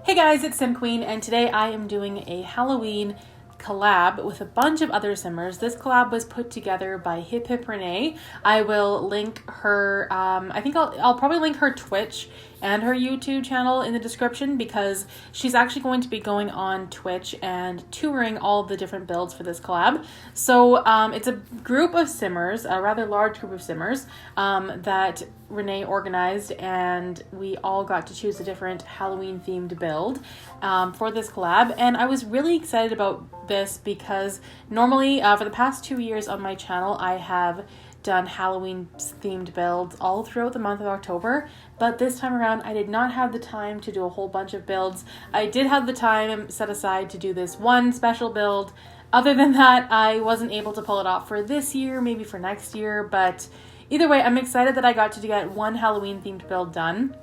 Hey guys, it's Sim Queen, and today I am doing a Halloween collab with a bunch of other simmers. This collab was put together by Hip Hip Renee. I will link her, I think I'll probably link her Twitch and her YouTube channel in the description because she's actually going to be going on Twitch and touring all the different builds for this collab. So it's a group of simmers, a rather large group of simmers that Renee organized, and we all got to choose a different Halloween themed build for this collab. And I was really excited about this because normally for the past 2 years on my channel I have done Halloween themed builds all throughout the month of October, but this time around I did not have the time to do a whole bunch of builds. I did have the time set aside to do this one special build. Other than that, I wasn't able to pull it off for this year, maybe for next year, but either way, I'm excited that I got to get one Halloween themed build done.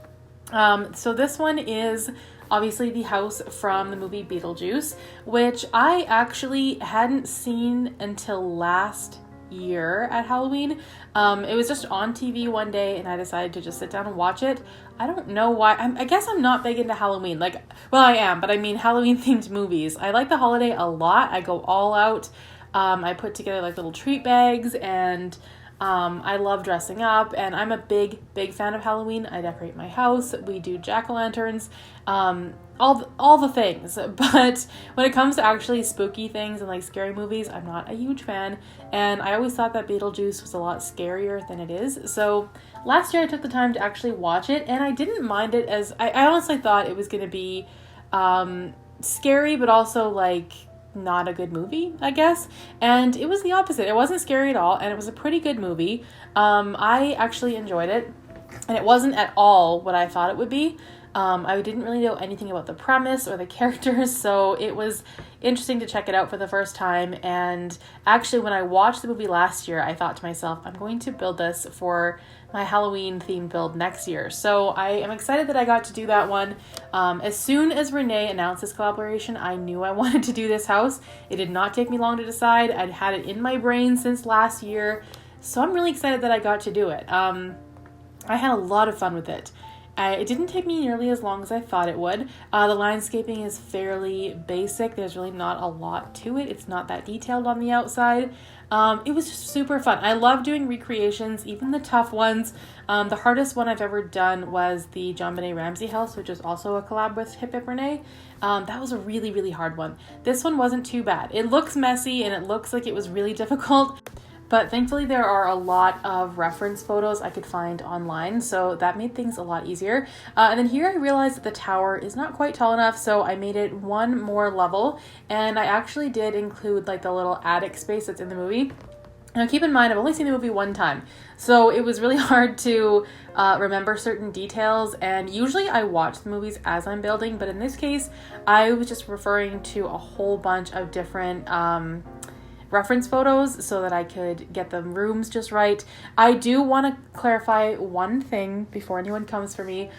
So this one is obviously the house from the movie Beetlejuice, which I actually hadn't seen until last year at Halloween. It was just on TV one day and I decided to just sit down and watch it. I don't know why. I guess I'm not big into Halloween. Well, I am, but I mean Halloween themed movies. I like the holiday a lot. I go all out. I put together like little treat bags, and I love dressing up, and I'm a big fan of Halloween. I decorate my house. We do jack-o'-lanterns, all the things. But when it comes to actually spooky things and like scary movies, I'm not a huge fan. And I always thought that Beetlejuice was a lot scarier than it is. So last year I took the time to actually watch it, and I didn't mind it as I honestly thought it was going to be scary, but also like not a good movie, I guess. And it was the opposite. It wasn't scary at all, and it was a pretty good movie. I actually enjoyed it, and it wasn't at all what I thought it would be. I didn't really know anything about the premise or the characters, so it was interesting to check it out for the first time. And actually, when I watched the movie last year, I thought to myself, I'm going to build this for my Halloween themed build next year. So I am excited that I got to do that one. As soon as Renee announced this collaboration, I knew I wanted to do this house. It did not take me long to decide. I'd had it in my brain since last year, so I'm really excited that I got to do it. I had a lot of fun with it. It didn't take me nearly as long as I thought it would. The landscaping is fairly basic. There's really not a lot to it. It's not that detailed on the outside. It was just super fun. I love doing recreations, even the tough ones. The hardest one I've ever done was the John Benet Ramsey house, which is also a collab with Hip Hip Renee. That was a really hard one. This one wasn't too bad. It looks messy and it looks like it was really difficult, but thankfully there are a lot of reference photos I could find online, so that made things a lot easier. And then here I realized that the tower is not quite tall enough, so I made it one more level, and I actually did include like the little attic space that's in the movie. Now keep in mind, I've only seen the movie one time, so it was really hard to remember certain details, and usually I watch the movies as I'm building, but in this case, I was just referring to a whole bunch of different reference photos so that I could get the rooms just right. I do want to clarify one thing before anyone comes for me,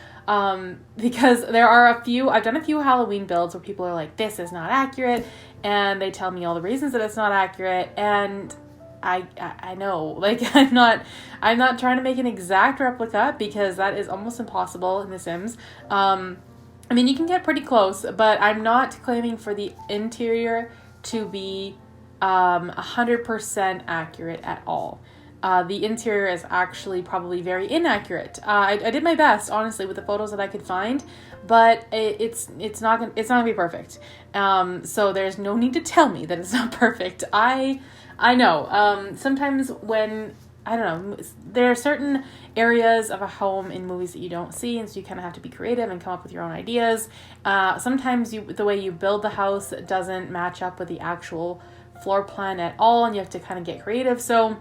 because there are I've done a few Halloween builds where people are like, this is not accurate, and they tell me all the reasons that it's not accurate, and I know, like, I'm not trying to make an exact replica because that is almost impossible in The Sims. I mean, you can get pretty close, but I'm not claiming for the interior to be 100% accurate at all. The interior is actually probably very inaccurate. I did my best, honestly, with the photos that I could find, but it's not gonna be perfect. So there's no need to tell me that it's not perfect. I know. Sometimes when I don't know, there are certain areas of a home in movies that you don't see, and so you kind of have to be creative and come up with your own ideas. Sometimes the way you build the house doesn't match up with the actual floor plan at all, and you have to kind of get creative. So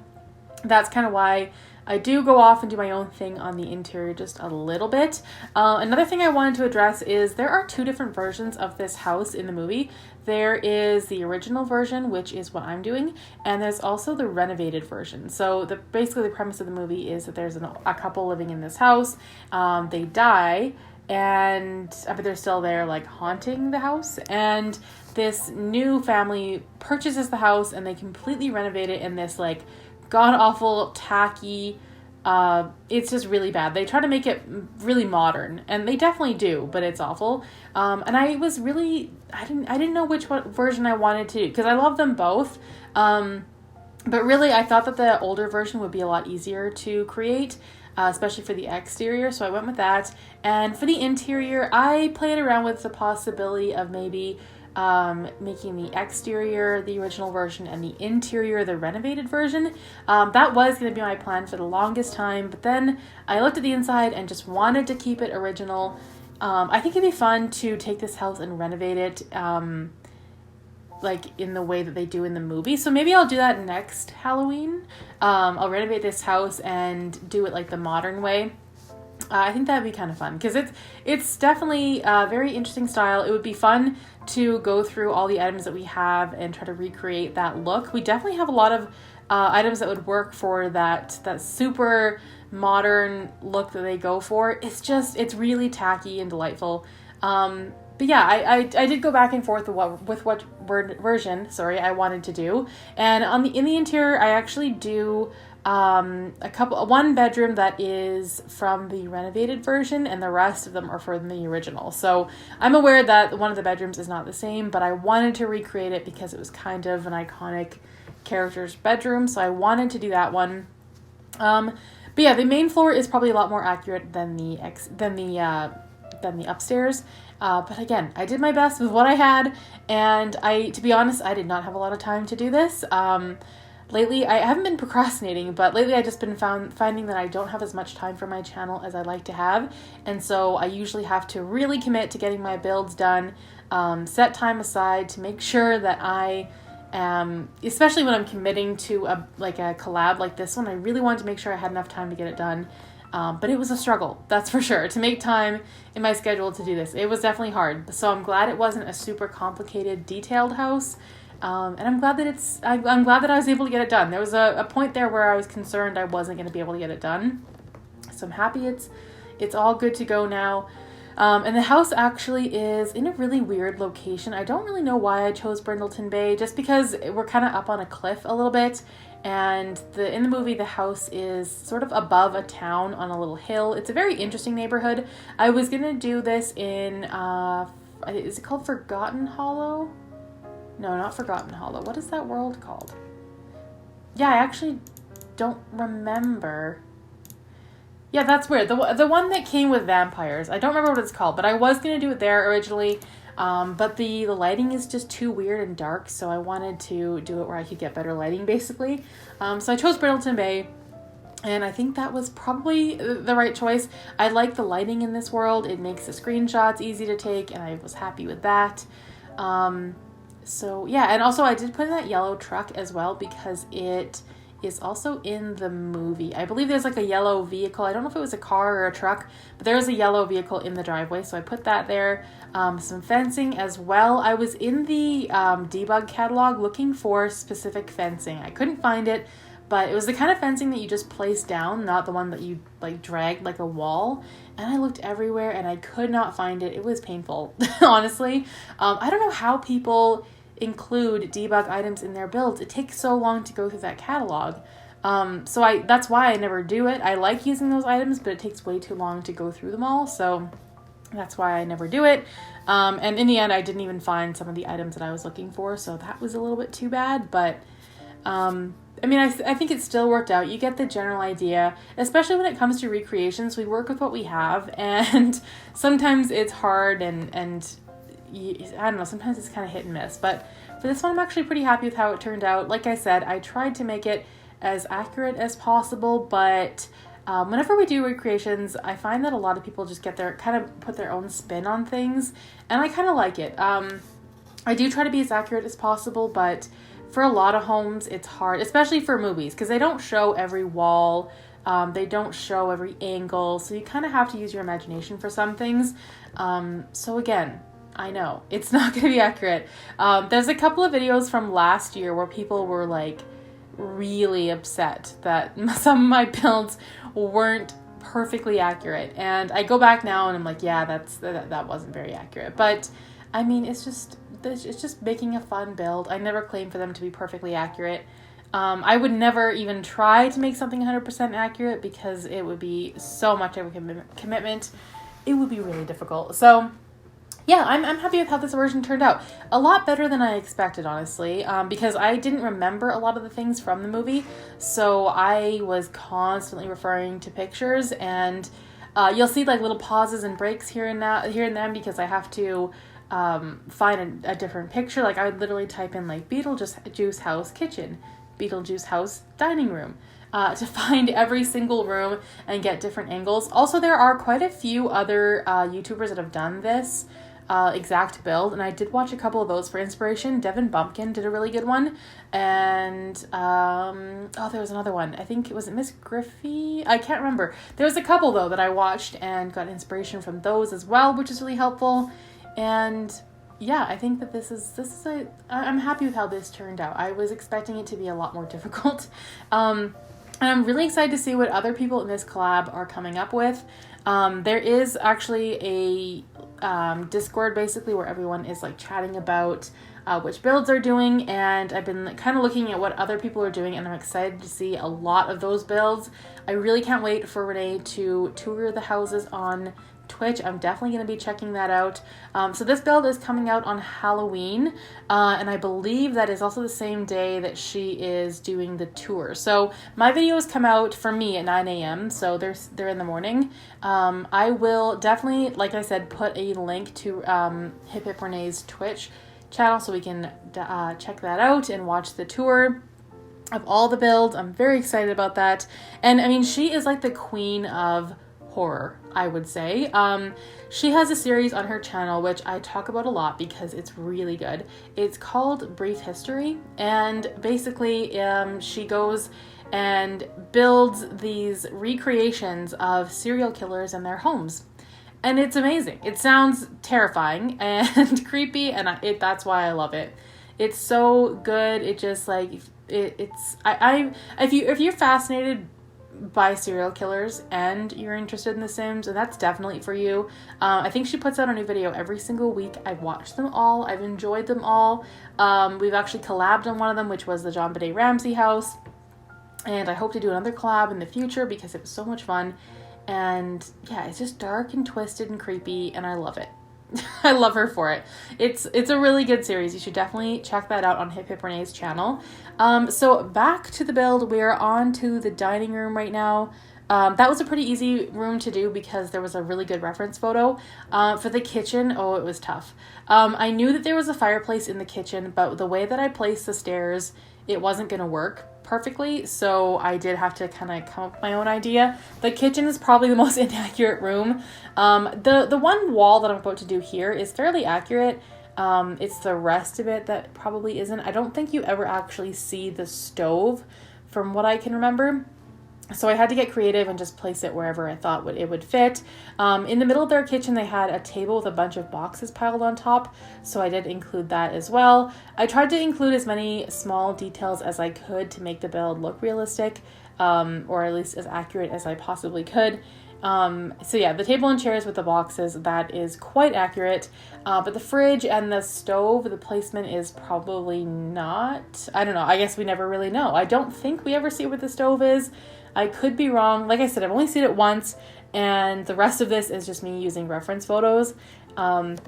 that's kind of why I do go off and do my own thing on the interior just a little bit. Another thing I wanted to address is there are two different versions of this house in the movie. There is the original version, which is what I'm doing, and there's also the renovated version. So basically the premise of the movie is that there's a couple living in this house. They die, but they're still there, like, haunting the house, and this new family purchases the house and they completely renovate it in this like god-awful, tacky it's just really bad. They try to make it really modern, and they definitely do, but it's awful. And I was really, I didn't know which version I wanted to do, because I love them both. But really, I thought that the older version would be a lot easier to create, especially for the exterior, so I went with that. And for the interior, I played around with the possibility of maybe making the exterior the original version and the interior the renovated version. That was going to be my plan for the longest time, but then I looked at the inside and just wanted to keep it original. I think it'd be fun to take this house and renovate it like in the way that they do in the movie. So maybe I'll do that next Halloween. I'll renovate this house and do it like the modern way. I think that'd be kind of fun, because it's definitely a very interesting style. It would be fun to go through all the items that we have and try to recreate that look. We definitely have a lot of items that would work for that super modern look that they go for. It's really tacky and delightful. But yeah, I did go back and forth with what version I wanted to do. And in the interior, I actually do one bedroom that is from the renovated version, and the rest of them are from the original. So I'm aware that one of the bedrooms is not the same, but I wanted to recreate it because it was kind of an iconic character's bedroom. So I wanted to do that one. But yeah, the main floor is probably a lot more accurate than the upstairs. But again, I did my best with what I had, and to be honest, I did not have a lot of time to do this. Lately, I haven't been procrastinating, but lately I've just been finding that I don't have as much time for my channel as I like to have, and so I usually have to really commit to getting my builds done, set time aside to make sure that I am, especially when I'm committing to a collab like this one, I really wanted to make sure I had enough time to get it done. But it was a struggle, that's for sure, to make time in my schedule to do this. It was definitely hard. So I'm glad it wasn't a super complicated, detailed house. And I'm glad that I'm glad that I was able to get it done. There was a point there where I was concerned I wasn't going to be able to get it done. So I'm happy it's all good to go now. And the house actually is in a really weird location. I don't really know why I chose Brindleton Bay, just because we're kind of up on a cliff a little bit. And in the movie, the house is sort of above a town on a little hill. It's a very interesting neighborhood. I was going to do this in, is it called Forgotten Hollow? No, not Forgotten Hollow. What is that world called? Yeah, I actually don't remember. Yeah, that's weird. The one that came with vampires. I don't remember what it's called, but I was going to do it there originally. But the lighting is just too weird and dark, so I wanted to do it where I could get better lighting, basically. So I chose Brindleton Bay, and I think that was probably the right choice. I like the lighting in this world. It makes the screenshots easy to take, and I was happy with that. So yeah, and also I did put in that yellow truck as well because it is also in the movie. I believe there's like a yellow vehicle. I don't know if it was a car or a truck, but there was a yellow vehicle in the driveway, so I put that there. Some fencing as well. I was in the debug catalog looking for specific fencing. I couldn't find it, but it was the kind of fencing that you just place down, not the one that you like dragged like a wall. And I looked everywhere and I could not find it. It was painful, honestly. I don't know how people include debug items in their builds. It takes so long to go through that catalog. So that's why I never do it. I like using those items, but it takes way too long to go through them all. So that's why I never do it. And in the end, I didn't even find some of the items that I was looking for. So that was a little bit too bad. But I mean, I think it still worked out. You get the general idea, especially when it comes to recreations. We work with what we have, and sometimes it's hard and I don't know, sometimes it's kind of hit and miss. But for this one, I'm actually pretty happy with how it turned out. Like I said, I tried to make it as accurate as possible, but whenever we do recreations, I find that a lot of people just put their own spin on things, and I kind of like it. I do try to be as accurate as possible, but for a lot of homes, it's hard, especially for movies, because they don't show every wall, they don't show every angle, so you kind of have to use your imagination for some things. So again, I know it's not going to be accurate. There's a couple of videos from last year where people were like really upset that some of my builds weren't perfectly accurate, and I go back now and I'm like, yeah, that wasn't very accurate. But I mean, it's just making a fun build. I never claim for them to be perfectly accurate. I would never even try to make something 100% accurate because it would be so much of a commitment. It would be really difficult. So yeah, I'm happy with how this version turned out. A lot better than I expected, honestly, because I didn't remember a lot of the things from the movie. So I was constantly referring to pictures, and you'll see like little pauses and breaks here and then because I have to find a different picture. Like I would literally type in like Beetlejuice house kitchen, Beetlejuice house dining room, to find every single room and get different angles. Also, there are quite a few other YouTubers that have done this exact build, and I did watch a couple of those for inspiration. Devin Bumpkin did a really good one, and there was another one. I think it was Miss Griffey. I can't remember. There was a couple though that I watched and got inspiration from those as well, which is really helpful. And yeah, I think that I'm happy with how this turned out. I was expecting it to be a lot more difficult. And I'm really excited to see what other people in this collab are coming up with. There is actually a Discord basically where everyone is like chatting about which builds they're doing, and I've been kind of looking at what other people are doing, and I'm excited to see a lot of those builds. I really can't wait for Renee to tour the houses on Twitch. I'm definitely going to be checking that out. So this build is coming out on Halloween, and I believe that is also the same day that she is doing the tour. So my videos come out for me at 9 a.m. so they're in the morning. I will definitely, like I said, put a link to Hip Hip Renee's Twitch channel so we can check that out and watch the tour of all the builds. I'm very excited about that. And I mean, she is like the queen of horror, I would say. She has a series on her channel which I talk about a lot because it's really good. It's called Brief History, and basically she goes and builds these recreations of serial killers in their homes. And it's amazing. It sounds terrifying and creepy, and that's why I love it. It's so good. It just like if you're fascinated by serial killers and you're interested in The Sims, and that's definitely for you. I think she puts out a new video every single week. I've watched them all. I've enjoyed them all. We've actually collabed on one of them, which was the JonBenet Ramsey house, and I hope to do another collab in the future because it was so much fun. And yeah, it's just dark and twisted and creepy, and I love it. I love her for it. It's a really good series. You should definitely check that out on Hip Hip Renee's channel. So back to the build. We are on to the dining room right now. That was a pretty easy room to do because there was a really good reference photo. For the kitchen, it was tough. I knew that there was a fireplace in the kitchen, but the way that I placed the stairs, it wasn't going to work perfectly, so I did have to kind of come up with my own idea. The kitchen is probably the most inaccurate room. The one wall that I'm about to do here is fairly accurate. It's the rest of it that probably isn't. I don't think you ever actually see the stove from what I can remember. So I had to get creative and just place it wherever I thought it would fit. In the middle of their kitchen, they had a table with a bunch of boxes piled on top, so I did include that as well. I tried to include as many small details as I could to make the build look realistic, or at least as accurate as I possibly could. So yeah, the table and chairs with the boxes, that is quite accurate. But the fridge and the stove, the placement is probably not. I don't know. I guess we never really know. I don't think we ever see where the stove is. I could be wrong. Like I said, I've only seen it once, and the rest of this is just me using reference photos. And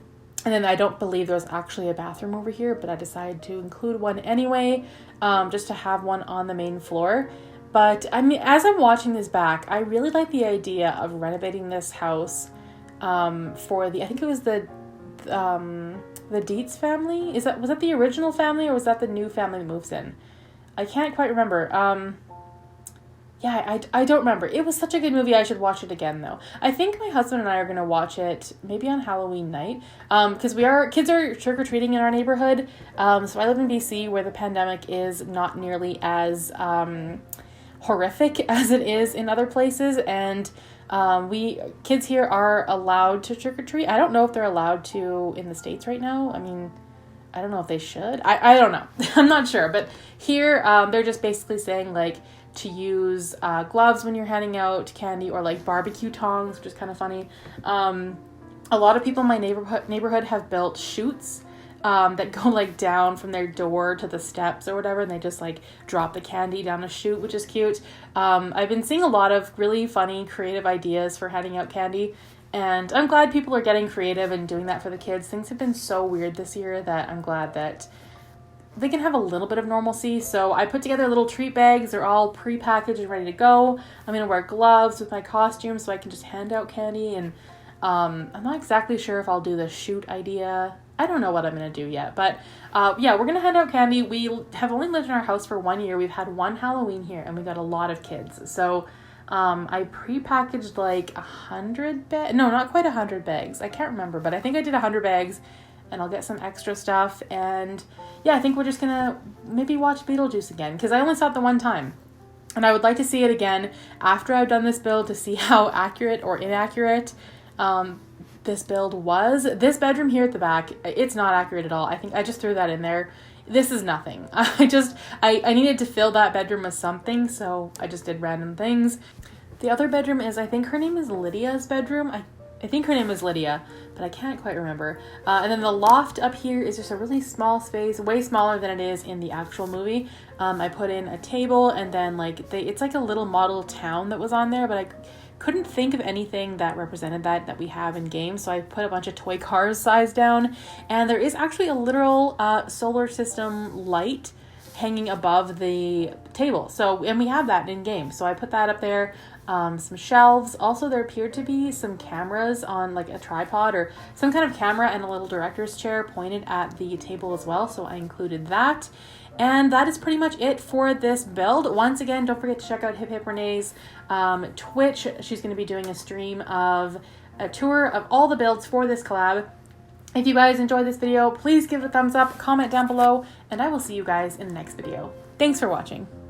then I don't believe there's actually a bathroom over here, but I decided to include one anyway, just to have one on the main floor. But I mean, as I'm watching this back, I really like the idea of renovating this house for I think it was the Dietz family. Was that the original family, or was that the new family that moves in? I can't quite remember. Yeah, I don't remember. It was such a good movie. I should watch it again, though. I think my husband and I are going to watch it maybe on Halloween night, because kids are trick-or-treating in our neighborhood. So I live in BC, where the pandemic is not nearly as horrific as it is in other places, and kids here are allowed to trick-or-treat. I don't know if they're allowed to in the States right now. I mean, I don't know if they should. I don't know. I'm not sure. But here, they're just basically saying, like, to use gloves when you're handing out candy, or like barbecue tongs, which is kind of funny. A lot of people in my neighborhood have built chutes that go like down from their door to the steps or whatever, and they just like drop the candy down a chute, which is cute. I've been seeing a lot of really funny, creative ideas for handing out candy, and I'm glad people are getting creative and doing that for the kids. Things have been so weird this year that I'm glad that they can have a little bit of normalcy. So I put together little treat bags. They're all pre-packaged and ready to go. I'm going to wear gloves with my costume so I can just hand out candy. And I'm not exactly sure if I'll do the shoot idea. I don't know what I'm going to do yet. But yeah, we're going to hand out candy. We have only lived in our house for 1 year. We've had one Halloween here and we got a lot of kids. So I pre-packaged like 100 bags. No, not quite 100 bags. I can't remember, but I think I did 100 bags. And I'll get some extra stuff. And yeah, I think we're just gonna maybe watch Beetlejuice again, because I only saw it the one time. And I would like to see it again after I've done this build to see how accurate or inaccurate this build was. This bedroom here at the back, it's not accurate at all. I think I just threw that in there. This is nothing. I needed to fill that bedroom with something, so I just did random things. The other bedroom is, I think her name is Lydia's bedroom. I think her name is Lydia, but I can't quite remember. And then the loft up here is just a really small space, way smaller than it is in the actual movie. I put in a table, and then like it's like a little model town that was on there, but I couldn't think of anything that represented that we have in games. So I put a bunch of toy cars size down, and there is actually a literal solar system light hanging above the table. So, and we have that in game. So I put that up there. Some shelves. Also, there appeared to be some cameras on like a tripod or some kind of camera, and a little director's chair pointed at the table as well. So I included that. And that is pretty much it for this build. Once again, don't forget to check out Hip Hip Renee's Twitch. She's going to be doing a stream of a tour of all the builds for this collab. If you guys enjoyed this video, please give it a thumbs up, comment down below, and I will see you guys in the next video. Thanks for watching.